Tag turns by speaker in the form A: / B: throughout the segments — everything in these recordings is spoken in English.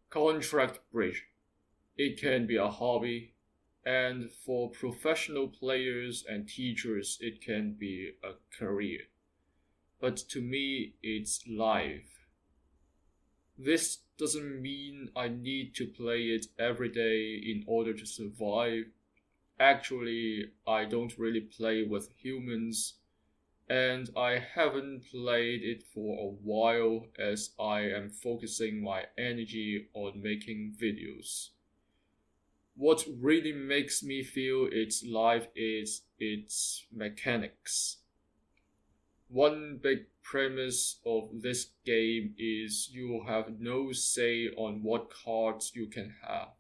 A: Contract bridge. It can be a hobby, and for professional players and teachers, it can be a career. But to me, it's life. This doesn't mean I need to play it every day in order to survive. Actually, I don't really play with humans, and I haven't played it for a while as I am focusing my energy on making videos. What really makes me feel its life is its mechanics. One big premise of this game is you have no say on what cards you can have.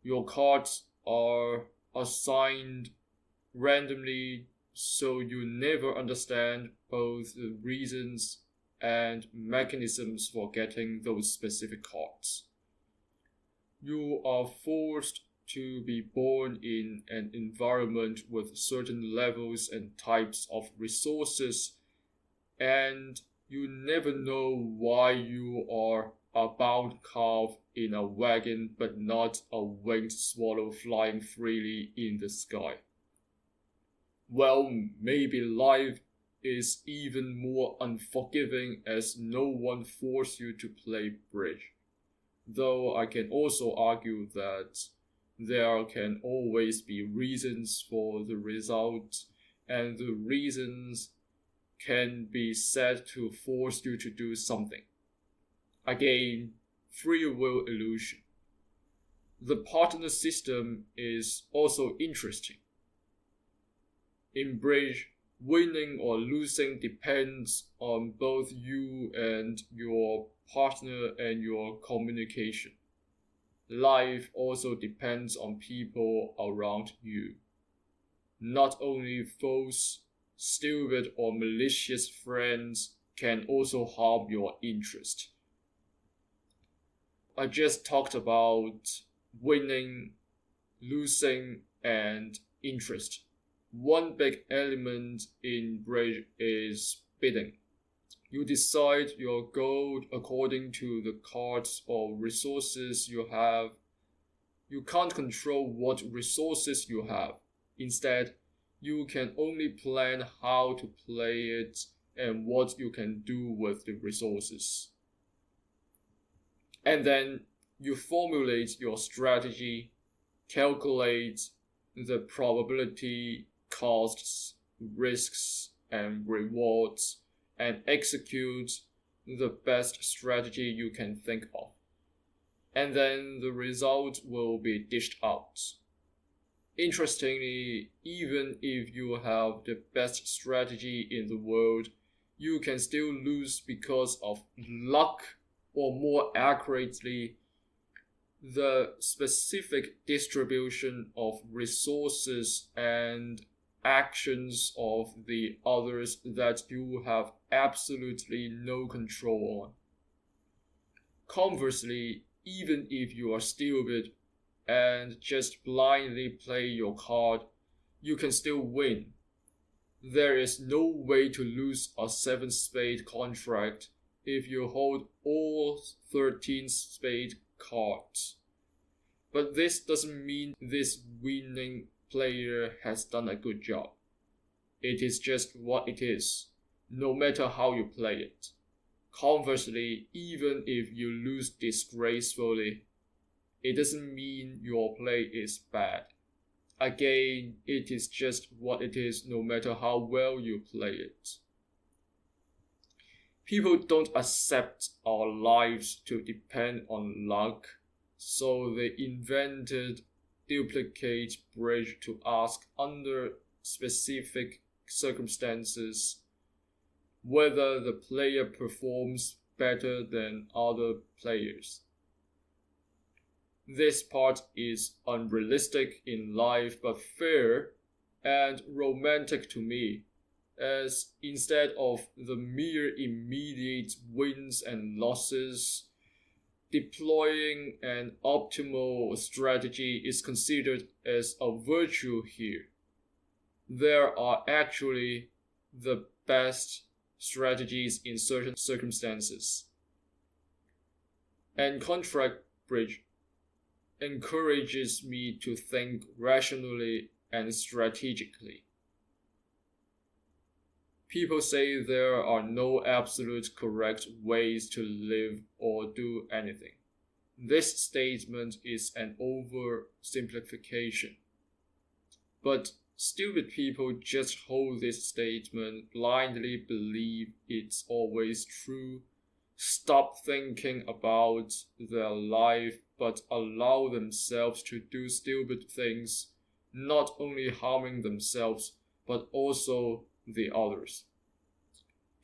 A: Your cards are assigned randomly, so you never understand both the reasons and mechanisms for getting those specific cards. You are forced to be born in an environment with certain levels and types of resources, and you never know why you are a bound calf in a wagon but not a winged swallow flying freely in the sky. Well, maybe life is even more unforgiving as no one forced you to play bridge. Though I can also argue that there can always be reasons for the result, and the reasons can be said to force you to do something. Again, free will illusion. The partner system is also interesting. In bridge, winning or losing depends on both you and your partner and your communication. Life also depends on people around you. Not only foes, stupid or malicious friends can also harm your interest. I just talked about winning, losing, and interest. One big element in bridge is bidding. You decide your goal according to the cards or resources you have. You can't control what resources you have. Instead, you can only plan how to play it and what you can do with the resources. And then you formulate your strategy, calculate the probability, costs, risks, and rewards, and execute the best strategy you can think of. And then the result will be dished out. Interestingly, even if you have the best strategy in the world, you can still lose because of luck, or more accurately, the specific distribution of resources and actions of the others that you have absolutely no control on. Conversely, even if you are stupid and just blindly play your card, you can still win. There is no way to lose a 7-spade contract if you hold all 13 spade cards. But this doesn't mean this winning player has done a good job. It is just what it is, no matter how you play it. Conversely, even if you lose disgracefully, it doesn't mean your play is bad. Again, it is just what it is, no matter how well you play it. People don't accept our lives to depend on luck, so they invented duplicate bridge to ask under specific circumstances whether the player performs better than other players. This part is unrealistic in life but fair and romantic to me, as instead of the mere immediate wins and losses, deploying an optimal strategy is considered as a virtue here. There are actually the best strategies in certain circumstances. And contract bridge encourages me to think rationally and strategically. People say there are no absolute correct ways to live or do anything. This statement is an oversimplification. But stupid people just hold this statement, blindly believe it's always true, stop thinking about their life, but allow themselves to do stupid things, not only harming themselves, but also the others.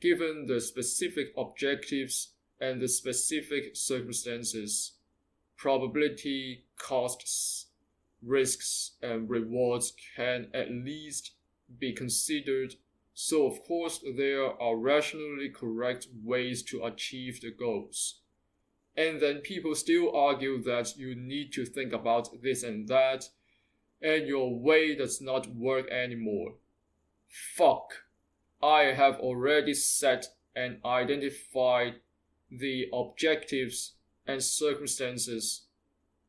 A: Given the specific objectives and the specific circumstances, probability, costs, risks, and rewards can at least be considered. So, of course, there are rationally correct ways to achieve the goals. And then people still argue that you need to think about this and that, and your way does not work anymore. Fuck. I have already set and identified the objectives and circumstances,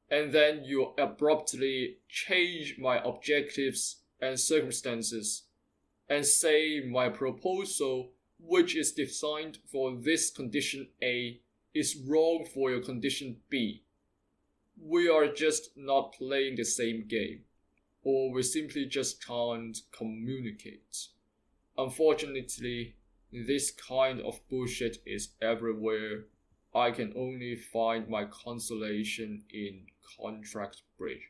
A: and then you abruptly change my objectives and circumstances and say my proposal, which is designed for this condition A, is wrong for your condition B. We are just not playing the same game, or we simply just can't communicate. Unfortunately, this kind of bullshit is everywhere. I can only find my consolation in contract bridge.